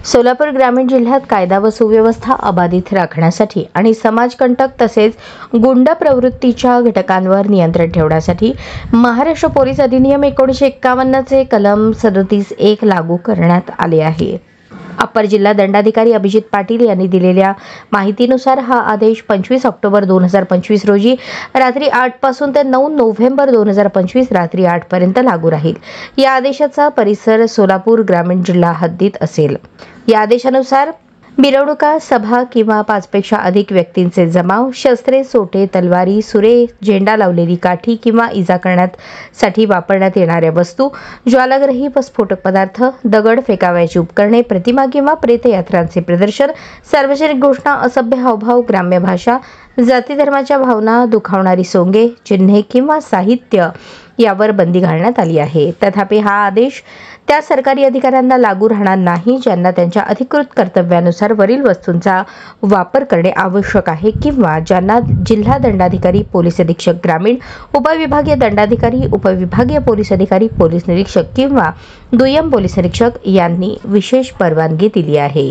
सोलापूर ग्रामीण जिल्ह्यात कायदा व सुव्यवस्था अबाधित राखण्यासाठी आणि समाजकंटक तसेच गुंड प्रवृत्तीच्या घटकांवर नियंत्रण ठेवण्यासाठी महाराष्ट्र पोलीस अधिनियम 1951 चे कलम 37(1) लागू करण्यात आले आहे। अप्पर जिल्हा दंडाधिकारी अभिजित पाटील यांनी दिलेल्या माहितीनुसार हा आदेश 25 ऑक्टोबर 2025 रोजी रात्री 8 पासून ते 9 नोव्हेंबर 2025 रात्री 8 पर्यंत लागू राहील। या आदेशाचा परिसर सोलापूर ग्रामीण जिल्हा हद्दीत असेल। या आदेशानुसार मिरवणुका, सभा किंवा 5 पेक्षा अधिक व्यक्तींचे जमाव, शस्त्रे, सोटे, तलवारी, सुरे, झेंडा लावलेली काठी किंवा इजा करण्यासाठी वापरण्यात येणाऱ्या वस्तू, ज्वालाग्रही व स्फोटक पदार्थ, दगड फेकावयाची उपकरणे, प्रतिमा किंवा प्रेतयात्रांचे प्रदर्शन, सार्वजनिक घोषणा, असभ्य हावभाव, ग्राम्य भाषा, जाती धर्माच्या भावना दुखावणारी सोंगे, चिन्हे किंवा साहित्य यावर बंदी घालण्यात आली आहे। तथापि हा आदेश त्या सरकारी अधिकाऱ्यांना लागू राहणार नाही ज्यांना त्यांच्या अधिकृत कर्तव्यानुसार वरील वस्तूंचा वापर करणे आवश्यक आहे किंवा ज्यांना जिल्हा दंडाधिकारी, पोलीस अधीक्षक ग्रामीण, उपविभागीय दंडाधिकारी, उपविभागीय पोलीस अधिकारी, पोलीस निरीक्षक किंवा दुय्यम पोलीस निरीक्षक यांनी विशेष परवानगी दिली आहे।